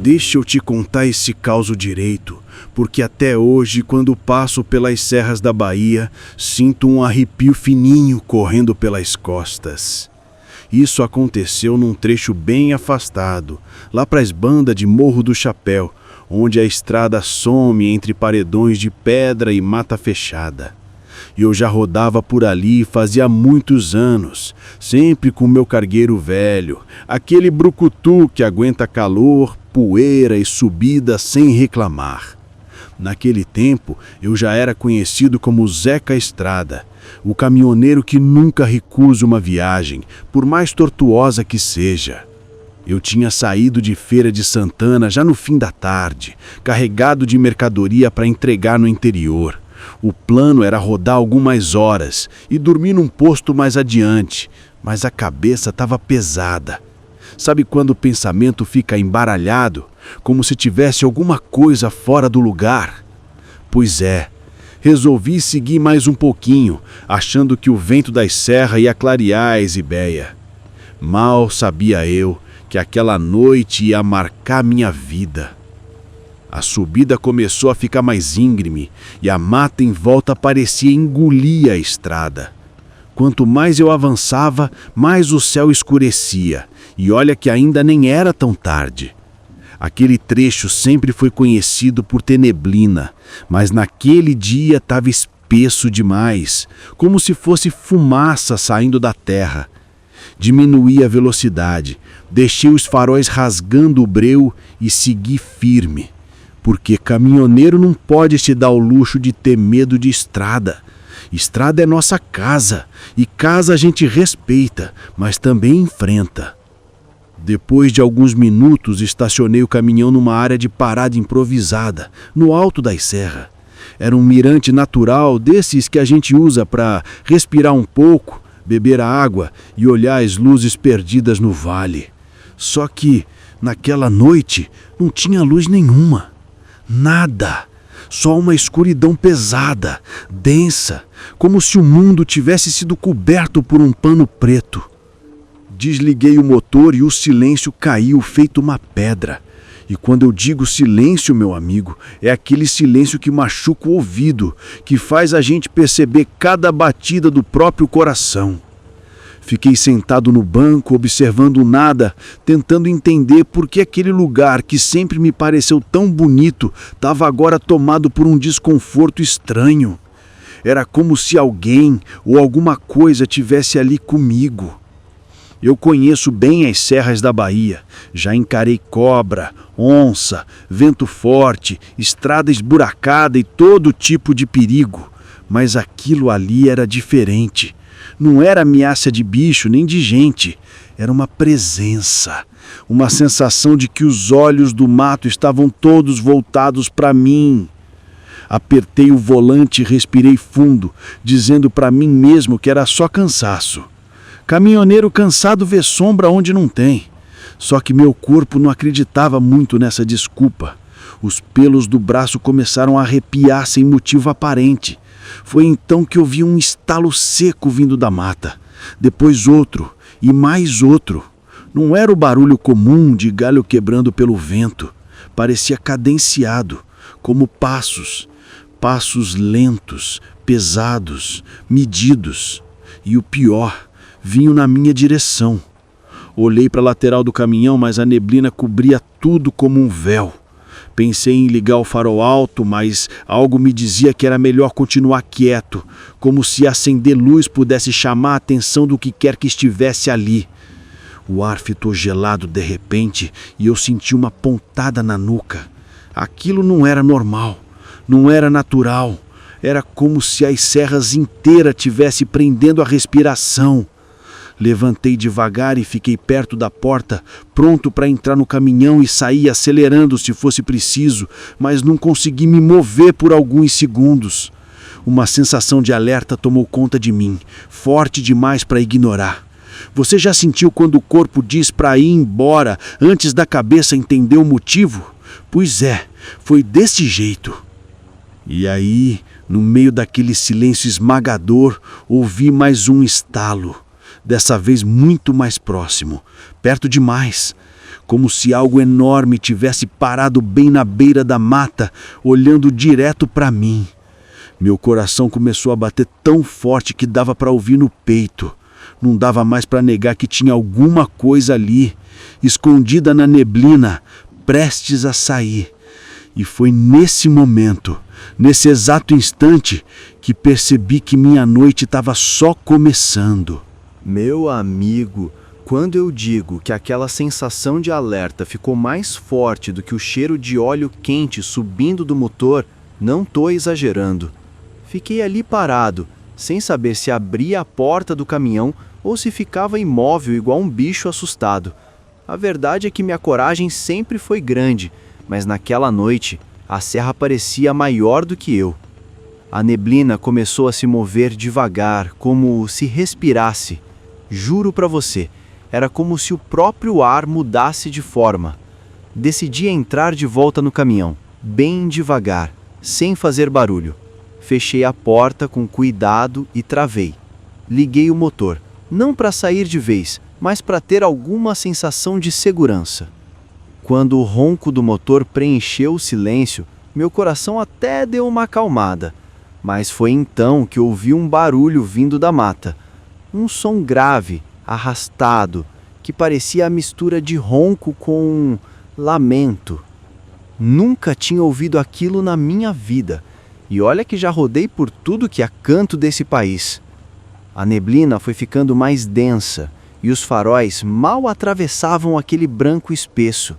Deixa eu te contar esse causo direito, porque até hoje, quando passo pelas serras da Bahia, sinto um arrepio fininho correndo pelas costas. Isso aconteceu num trecho bem afastado, lá para as bandas de Morro do Chapéu, onde a estrada some entre paredões de pedra e mata fechada. Eu já rodava por ali fazia muitos anos, sempre com meu cargueiro velho, aquele brucutu que aguenta calor, poeira e subida sem reclamar. Naquele tempo, eu já era conhecido como Zeca Estrada, o caminhoneiro que nunca recusa uma viagem, por mais tortuosa que seja. Eu tinha saído de Feira de Santana já no fim da tarde, carregado de mercadoria para entregar no interior. O plano era rodar algumas horas e dormir num posto mais adiante, mas a cabeça estava pesada. Sabe quando o pensamento fica embaralhado, como se tivesse alguma coisa fora do lugar? Pois é, resolvi seguir mais um pouquinho, achando que o vento das serras ia clarear a Ezibeia. Mal sabia eu que aquela noite ia marcar minha vida. A subida começou a ficar mais íngreme e a mata em volta parecia engolir a estrada. Quanto mais eu avançava, mais o céu escurecia, e olha que ainda nem era tão tarde. Aquele trecho sempre foi conhecido por ter neblina, mas naquele dia estava espesso demais, como se fosse fumaça saindo da terra. Diminuí a velocidade, deixei os faróis rasgando o breu e segui firme. Porque caminhoneiro não pode se dar o luxo de ter medo de estrada. Estrada é nossa casa, e casa a gente respeita, mas também enfrenta. Depois de alguns minutos, estacionei o caminhão numa área de parada improvisada, no alto da serra. Era um mirante natural desses que a gente usa para respirar um pouco, beber a água e olhar as luzes perdidas no vale. Só que, naquela noite, não tinha luz nenhuma. Nada, só uma escuridão pesada, densa, como se o mundo tivesse sido coberto por um pano preto. Desliguei o motor e o silêncio caiu feito uma pedra. E quando eu digo silêncio, meu amigo, é aquele silêncio que machuca o ouvido, que faz a gente perceber cada batida do próprio coração. Fiquei sentado no banco, observando o nada, tentando entender por que aquele lugar que sempre me pareceu tão bonito estava agora tomado por um desconforto estranho. Era como se alguém ou alguma coisa tivesse ali comigo. Eu conheço bem as serras da Bahia, já encarei cobra, onça, vento forte, estrada esburacada e todo tipo de perigo, mas aquilo ali era diferente. Não era ameaça de bicho nem de gente, era uma presença, uma sensação de que os olhos do mato estavam todos voltados para mim. Apertei o volante e respirei fundo, dizendo para mim mesmo que era só cansaço. Caminhoneiro cansado vê sombra onde não tem. Só que meu corpo não acreditava muito nessa desculpa. Os pelos do braço começaram a arrepiar sem motivo aparente. Foi então que eu vi um estalo seco vindo da mata. Depois outro e mais outro. Não era o barulho comum de galho quebrando pelo vento. Parecia cadenciado, como passos. Passos lentos, pesados, medidos. E o pior, vinham na minha direção. Olhei para a lateral do caminhão, mas a neblina cobria tudo como um véu. Pensei em ligar o farol alto, mas algo me dizia que era melhor continuar quieto, como se acender luz pudesse chamar a atenção do que quer que estivesse ali. O ar fitou gelado de repente e eu senti uma pontada na nuca. Aquilo não era normal, não era natural. Era como se as serras inteiras tivessem prendendo a respiração. Levantei devagar e fiquei perto da porta, pronto para entrar no caminhão e sair acelerando se fosse preciso, mas não consegui me mover por alguns segundos. Uma sensação de alerta tomou conta de mim, forte demais para ignorar. Você já sentiu quando o corpo diz para ir embora antes da cabeça entender o motivo? Pois é, foi desse jeito. E aí, no meio daquele silêncio esmagador, ouvi mais um estalo. dessa vez muito mais próximo, perto demais, como se algo enorme tivesse parado bem na beira da mata, olhando direto para mim. Meu coração começou a bater tão forte que dava para ouvir no peito. Não dava mais para negar que tinha alguma coisa ali, escondida na neblina, prestes a sair. E foi nesse momento, nesse exato instante, que percebi que minha noite estava só começando. Meu amigo, quando eu digo que aquela sensação de alerta ficou mais forte do que o cheiro de óleo quente subindo do motor, não tô exagerando. Fiquei ali parado, sem saber se abria a porta do caminhão ou se ficava imóvel igual um bicho assustado. A verdade é que minha coragem sempre foi grande, mas naquela noite a serra parecia maior do que eu. A neblina começou a se mover devagar, como se respirasse. Juro pra você, era como se o próprio ar mudasse de forma. Decidi entrar de volta no caminhão, bem devagar, sem fazer barulho. Fechei a porta com cuidado e travei. Liguei o motor, não para sair de vez, mas para ter alguma sensação de segurança. Quando o ronco do motor preencheu o silêncio, meu coração até deu uma acalmada. Mas foi então que ouvi um barulho vindo da mata. Um som grave, arrastado, que parecia a mistura de ronco com lamento. Nunca tinha ouvido aquilo na minha vida. E olha que já rodei por tudo que é canto desse país. A neblina foi ficando mais densa e os faróis mal atravessavam aquele branco espesso.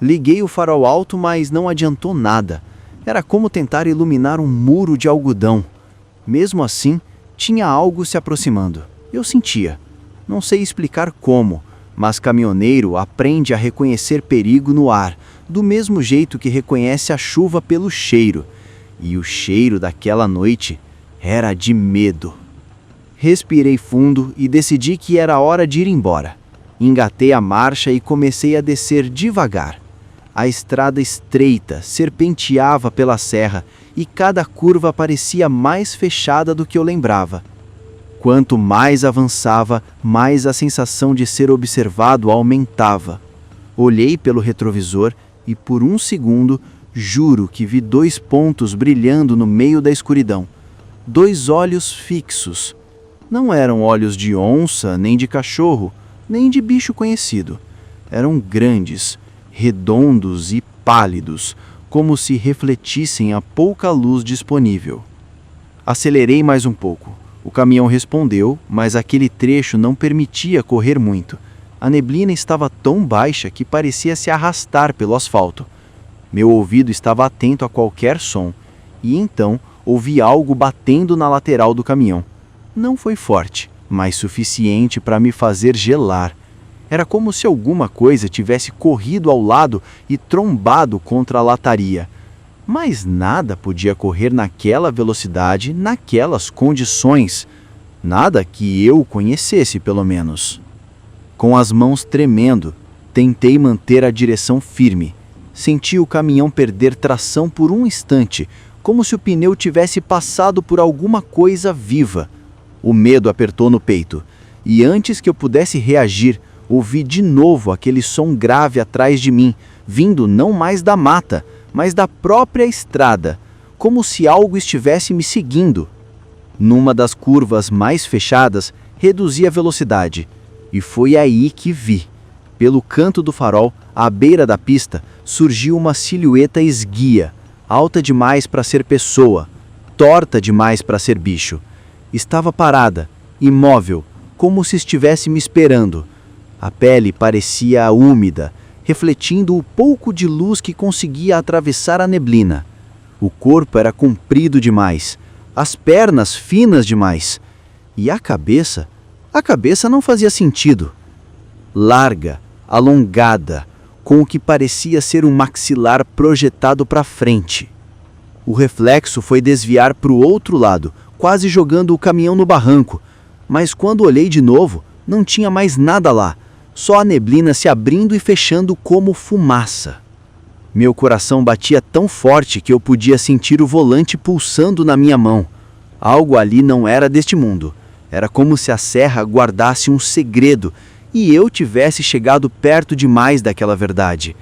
Liguei o farol alto, mas não adiantou nada. Era como tentar iluminar um muro de algodão. Mesmo assim, tinha algo se aproximando. Eu sentia. Não sei explicar como, mas caminhoneiro aprende a reconhecer perigo no ar, do mesmo jeito que reconhece a chuva pelo cheiro. E o cheiro daquela noite era de medo. Respirei fundo e decidi que era hora de ir embora. Engatei a marcha e comecei a descer devagar. A estrada estreita serpenteava pela serra e cada curva parecia mais fechada do que eu lembrava. Quanto mais avançava, mais a sensação de ser observado aumentava. Olhei pelo retrovisor e por um segundo juro que vi 2 pontos brilhando no meio da escuridão. 2 olhos fixos. Não eram olhos de onça, nem de cachorro, nem de bicho conhecido. Eram grandes, redondos e pálidos, como se refletissem a pouca luz disponível. Acelerei mais um pouco. O caminhão respondeu, mas aquele trecho não permitia correr muito. A neblina estava tão baixa que parecia se arrastar pelo asfalto. Meu ouvido estava atento a qualquer som, e então ouvi algo batendo na lateral do caminhão. Não foi forte, mas suficiente para me fazer gelar. Era como se alguma coisa tivesse corrido ao lado e trombado contra a lataria. Mas nada podia correr naquela velocidade, naquelas condições. Nada que eu conhecesse, pelo menos. Com as mãos tremendo, tentei manter a direção firme. Senti o caminhão perder tração por um instante, como se o pneu tivesse passado por alguma coisa viva. O medo apertou no peito, e antes que eu pudesse reagir, ouvi de novo aquele som grave atrás de mim, vindo não mais da mata, mas da própria estrada, como se algo estivesse me seguindo. Numa das curvas mais fechadas, reduzi a velocidade, e foi aí que vi. Pelo canto do farol, à beira da pista, surgiu uma silhueta esguia, alta demais para ser pessoa, torta demais para ser bicho. Estava parada, imóvel, como se estivesse me esperando. A pele parecia úmida, refletindo o pouco de luz que conseguia atravessar a neblina. O corpo era comprido demais, as pernas finas demais. E a cabeça? A cabeça não fazia sentido. Larga, alongada, com o que parecia ser um maxilar projetado para frente. O reflexo foi desviar para o outro lado, quase jogando o caminhão no barranco. Mas quando olhei de novo, não tinha mais nada lá, só a neblina se abrindo e fechando como fumaça. Meu coração batia tão forte que eu podia sentir o volante pulsando na minha mão. Algo ali não era deste mundo. Era como se a serra guardasse um segredo e eu tivesse chegado perto demais daquela verdade.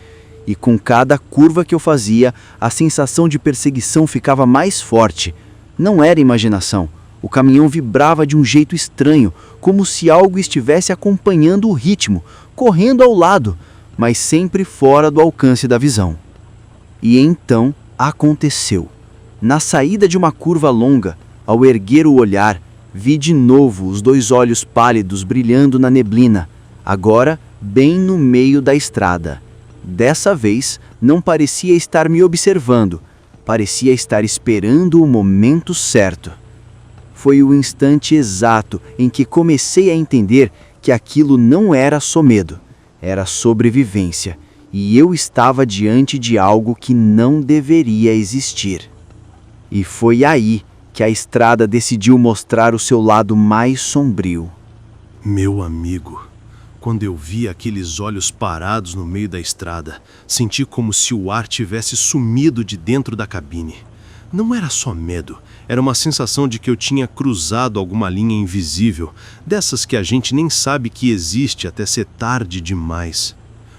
E com cada curva que eu fazia, a sensação de perseguição ficava mais forte. Não era imaginação. O caminhão vibrava de um jeito estranho, como se algo estivesse acompanhando o ritmo, correndo ao lado, mas sempre fora do alcance da visão. E então aconteceu. Na saída de uma curva longa, ao erguer o olhar, vi de novo os 2 olhos pálidos brilhando na neblina, agora bem no meio da estrada. Dessa vez, não parecia estar me observando, parecia estar esperando o momento certo. Foi o instante exato em que comecei a entender que aquilo não era só medo, era sobrevivência, e eu estava diante de algo que não deveria existir. E foi aí que a estrada decidiu mostrar o seu lado mais sombrio. Meu amigo, quando eu vi aqueles olhos parados no meio da estrada, senti como se o ar tivesse sumido de dentro da cabine. Não era só medo, era uma sensação de que eu tinha cruzado alguma linha invisível, dessas que a gente nem sabe que existe até ser tarde demais.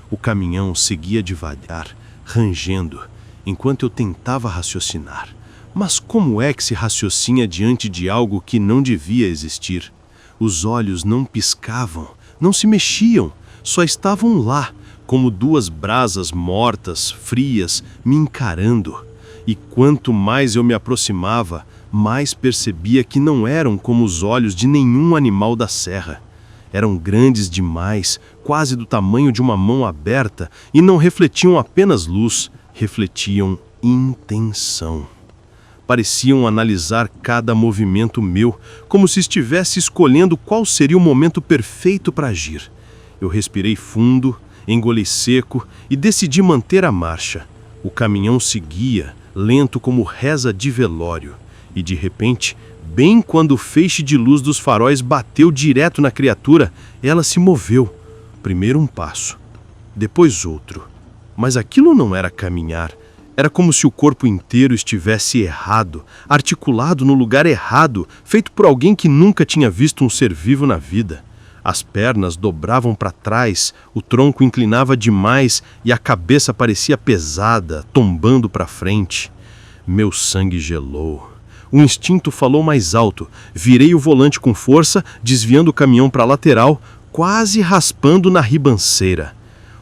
O caminhão seguia devagar, rangendo, enquanto eu tentava raciocinar. Mas como é que se raciocina diante de algo que não devia existir? Os olhos não piscavam, não se mexiam, só estavam lá, como 2 brasas mortas, frias, me encarando. E quanto mais eu me aproximava, mais percebia que não eram como os olhos de nenhum animal da serra. Eram grandes demais, quase do tamanho de uma mão aberta, e não refletiam apenas luz, refletiam intenção. Pareciam analisar cada movimento meu, como se estivesse escolhendo qual seria o momento perfeito para agir. Eu respirei fundo, engoli seco e decidi manter a marcha. O caminhão seguia, lento como reza de velório, e de repente, bem quando o feixe de luz dos faróis bateu direto na criatura, ela se moveu. Primeiro um passo, depois outro. Mas aquilo não era caminhar. Era como se o corpo inteiro estivesse errado, articulado no lugar errado, feito por alguém que nunca tinha visto um ser vivo na vida. As pernas dobravam para trás, o tronco inclinava demais e a cabeça parecia pesada, tombando para frente. Meu sangue gelou. O instinto falou mais alto. Virei o volante com força, desviando o caminhão para a lateral, quase raspando na ribanceira.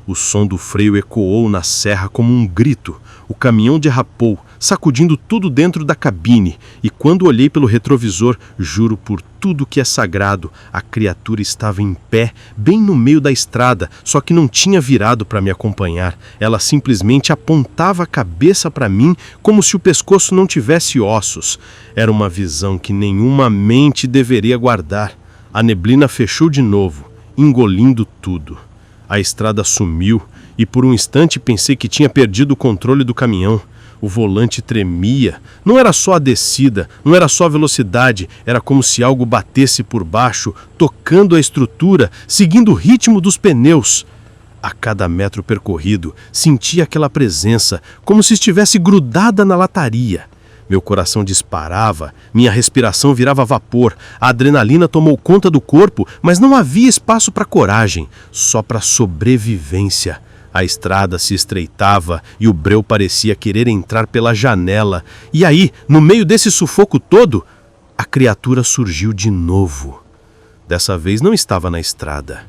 O som do freio ecoou na serra como um grito. O caminhão derrapou, sacudindo tudo dentro da cabine, e quando olhei pelo retrovisor, juro por tudo que é sagrado, a criatura estava em pé, bem no meio da estrada, só que não tinha virado para me acompanhar. Ela simplesmente apontava a cabeça para mim, como se o pescoço não tivesse ossos. Era uma visão que nenhuma mente deveria guardar. A neblina fechou de novo, engolindo tudo. A estrada sumiu, e por um instante pensei que tinha perdido o controle do caminhão. O volante tremia. Não era só a descida, não era só a velocidade, era como se algo batesse por baixo, tocando a estrutura, seguindo o ritmo dos pneus. A cada metro percorrido, sentia aquela presença, como se estivesse grudada na lataria. Meu coração disparava, minha respiração virava vapor, a adrenalina tomou conta do corpo, mas não havia espaço para coragem, só para sobrevivência. A estrada se estreitava e o breu parecia querer entrar pela janela. E aí, no meio desse sufoco todo, a criatura surgiu de novo. Dessa vez não estava na estrada,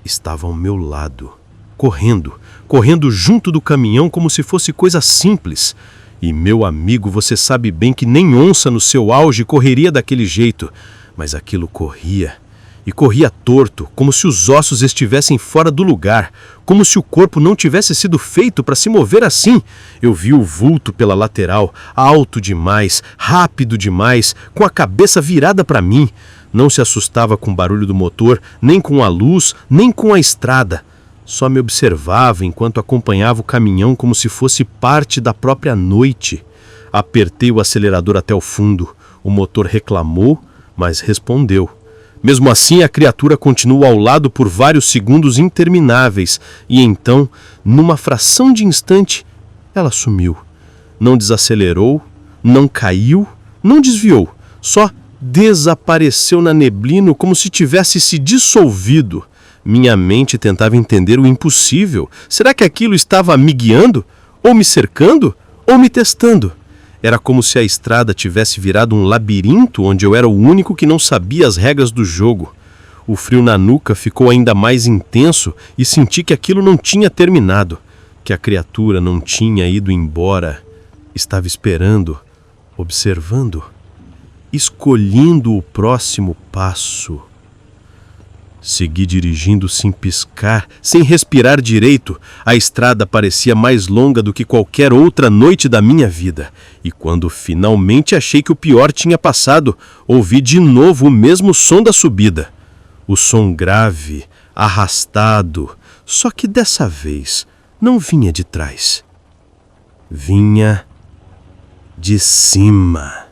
estava ao meu lado, correndo junto do caminhão como se fosse coisa simples. E, meu amigo, você sabe bem que nem onça no seu auge correria daquele jeito. Mas aquilo corria, e corria torto, como se os ossos estivessem fora do lugar, como se o corpo não tivesse sido feito para se mover assim. Eu vi o vulto pela lateral, alto demais, rápido demais, com a cabeça virada para mim. Não se assustava com o barulho do motor, nem com a luz, nem com a estrada. Só me observava enquanto acompanhava o caminhão como se fosse parte da própria noite. Apertei o acelerador até o fundo. O motor reclamou, mas respondeu. Mesmo assim, a criatura continuou ao lado por vários segundos intermináveis, e então, numa fração de instante, ela sumiu. Não desacelerou, não caiu, não desviou, só desapareceu na neblina como se tivesse se dissolvido. Minha mente tentava entender o impossível. Será que aquilo estava me guiando? Ou me cercando? Ou me testando? Era como se a estrada tivesse virado um labirinto onde eu era o único que não sabia as regras do jogo. O frio na nuca ficou ainda mais intenso e senti que aquilo não tinha terminado, que a criatura não tinha ido embora. Estava esperando, observando, escolhendo o próximo passo. Segui dirigindo sem piscar, sem respirar direito. A estrada parecia mais longa do que qualquer outra noite da minha vida. E quando finalmente achei que o pior tinha passado, ouvi de novo o mesmo som da subida. O som grave, arrastado, só que dessa vez não vinha de trás. Vinha de cima.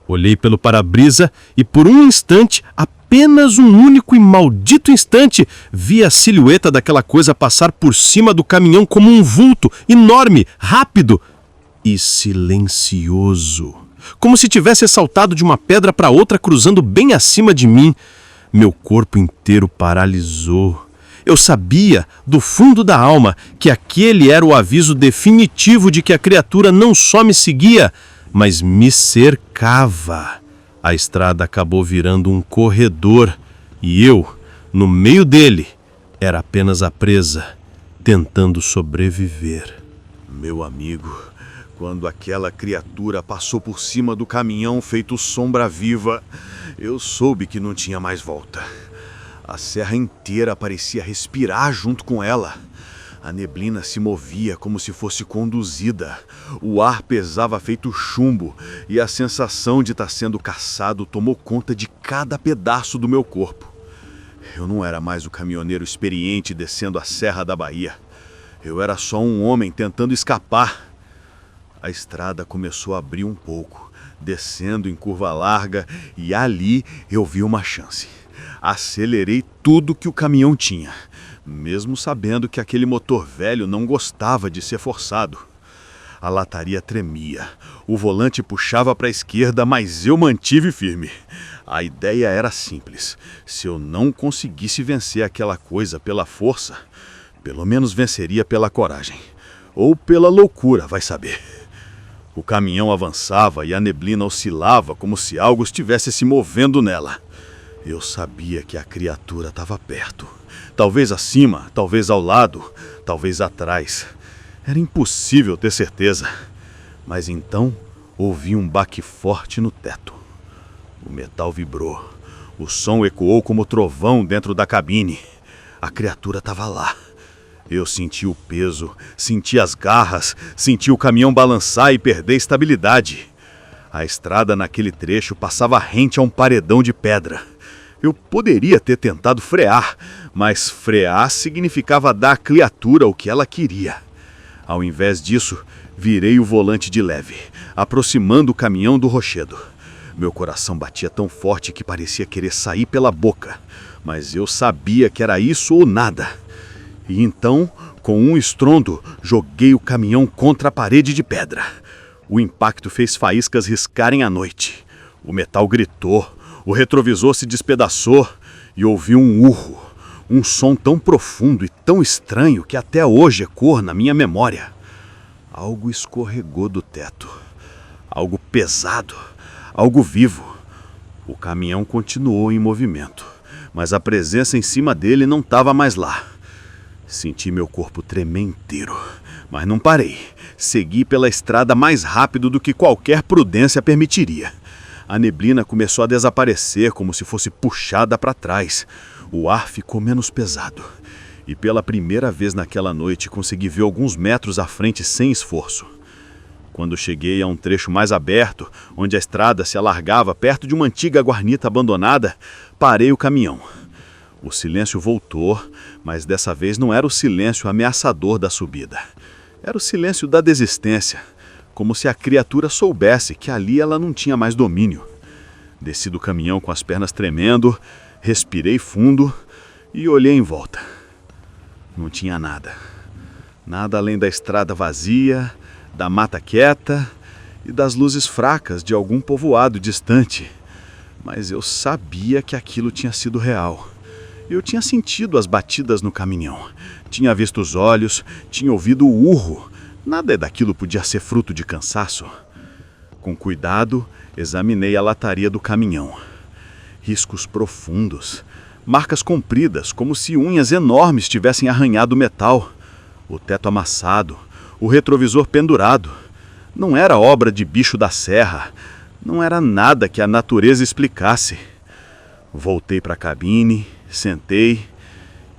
Olhei pelo para-brisa e por um instante, apenas um único e maldito instante, vi a silhueta daquela coisa passar por cima do caminhão como um vulto, enorme, rápido e silencioso. Como se tivesse saltado de uma pedra para outra, cruzando bem acima de mim. Meu corpo inteiro paralisou. Eu sabia, do fundo da alma, que aquele era o aviso definitivo de que a criatura não só me seguia, mas me cercava. A estrada acabou virando um corredor e eu, no meio dele, era apenas a presa, tentando sobreviver. Meu amigo, quando aquela criatura passou por cima do caminhão feito sombra viva, eu soube que não tinha mais volta. A serra inteira parecia respirar junto com ela. A neblina se movia como se fosse conduzida. O ar pesava feito chumbo e a sensação de estar sendo caçado tomou conta de cada pedaço do meu corpo. Eu não era mais o caminhoneiro experiente descendo a Serra da Bahia. Eu era só um homem tentando escapar. A estrada começou a abrir um pouco, descendo em curva larga, e ali eu vi uma chance. Acelerei tudo que o caminhão tinha, mesmo sabendo que aquele motor velho não gostava de ser forçado. A lataria tremia, o volante puxava para a esquerda, mas eu mantive firme. A ideia era simples: se eu não conseguisse vencer aquela coisa pela força, pelo menos venceria pela coragem. Ou pela loucura, vai saber. O caminhão avançava e a neblina oscilava como se algo estivesse se movendo nela. Eu sabia que a criatura estava perto. Talvez acima, talvez ao lado, talvez atrás. Era impossível ter certeza. Mas então ouvi um baque forte no teto. O metal vibrou. O som ecoou como trovão dentro da cabine. A criatura estava lá. Eu senti o peso, senti as garras, senti o caminhão balançar e perder estabilidade. A estrada naquele trecho passava rente a um paredão de pedra. Eu poderia ter tentado frear, mas frear significava dar à criatura o que ela queria. Ao invés disso, virei o volante de leve, aproximando o caminhão do rochedo. Meu coração batia tão forte que parecia querer sair pela boca, mas eu sabia que era isso ou nada. E então, com um estrondo, joguei o caminhão contra a parede de pedra. O impacto fez faíscas riscarem a noite. O metal gritou, o retrovisor se despedaçou e ouvi um urro. Um som tão profundo e tão estranho que até hoje ecoa na minha memória. Algo escorregou do teto. Algo pesado, algo vivo. O caminhão continuou em movimento, mas a presença em cima dele não estava mais lá. Senti meu corpo tremer inteiro, mas não parei. Segui pela estrada mais rápido do que qualquer prudência permitiria. A neblina começou a desaparecer como se fosse puxada para trás. O ar ficou menos pesado. E pela primeira vez naquela noite consegui ver alguns metros à frente sem esforço. Quando cheguei a um trecho mais aberto, onde a estrada se alargava perto de uma antiga guarnita abandonada, parei o caminhão. O silêncio voltou, mas dessa vez não era o silêncio ameaçador da subida. Era o silêncio da desistência, como se a criatura soubesse que ali ela não tinha mais domínio. Desci do caminhão com as pernas tremendo, respirei fundo e olhei em volta. Não tinha nada. Nada além da estrada vazia, da mata quieta e das luzes fracas de algum povoado distante. Mas eu sabia que aquilo tinha sido real. Eu tinha sentido as batidas no caminhão, tinha visto os olhos, tinha ouvido o urro. Nada daquilo podia ser fruto de cansaço. Com cuidado, examinei a lataria do caminhão. Riscos profundos, marcas compridas, como se unhas enormes tivessem arranhado o metal. O teto amassado, o retrovisor pendurado. Não era obra de bicho da serra, não era nada que a natureza explicasse. Voltei para a cabine, sentei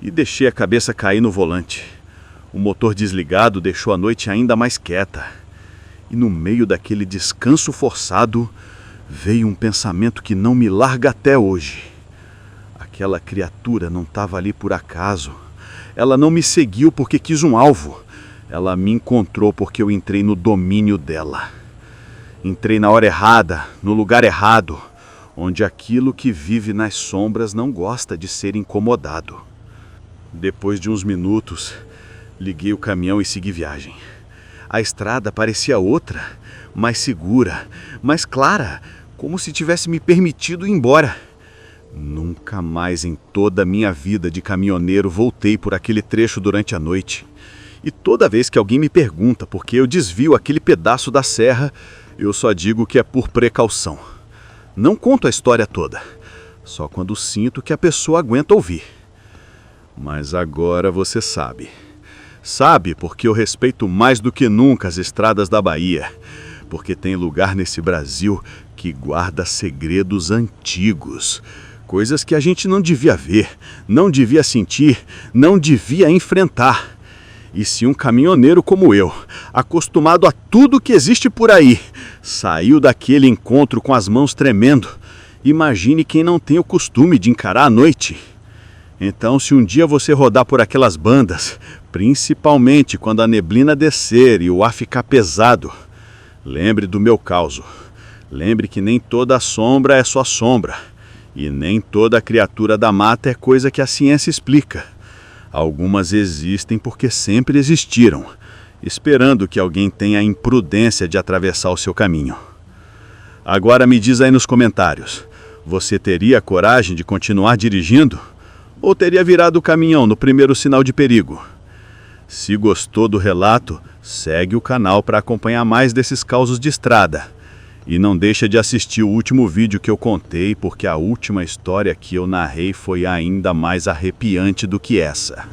e deixei a cabeça cair no volante. O motor desligado deixou a noite ainda mais quieta. E no meio daquele descanso forçado, veio um pensamento que não me larga até hoje. Aquela criatura não estava ali por acaso. Ela não me seguiu porque quis um alvo. Ela me encontrou porque eu entrei no domínio dela. Entrei na hora errada, no lugar errado, onde aquilo que vive nas sombras não gosta de ser incomodado. Depois de uns minutos, liguei o caminhão e segui viagem. A estrada parecia outra, mais segura, mais clara, como se tivesse me permitido ir embora. Nunca mais em toda a minha vida de caminhoneiro voltei por aquele trecho durante a noite. E toda vez que alguém me pergunta por que eu desvio aquele pedaço da serra, eu só digo que é por precaução. Não conto a história toda, só quando sinto que a pessoa aguenta ouvir. Mas agora você sabe. Sabe porque eu respeito mais do que nunca as estradas da Bahia. Porque tem lugar nesse Brasil que guarda segredos antigos. Coisas que a gente não devia ver, não devia sentir, não devia enfrentar. E se um caminhoneiro como eu, acostumado a tudo que existe por aí, saiu daquele encontro com as mãos tremendo, imagine quem não tem o costume de encarar a noite. Então, se um dia você rodar por aquelas bandas, principalmente quando a neblina descer e o ar ficar pesado, lembre do meu causo. Lembre que nem toda sombra é só sombra, e nem toda criatura da mata é coisa que a ciência explica. Algumas existem porque sempre existiram, esperando que alguém tenha a imprudência de atravessar o seu caminho. Agora me diz aí nos comentários, você teria coragem de continuar dirigindo? Ou teria virado o caminhão no primeiro sinal de perigo? Se gostou do relato, segue o canal para acompanhar mais desses causos de estrada. E não deixa de assistir o último vídeo que eu contei, porque a última história que eu narrei foi ainda mais arrepiante do que essa.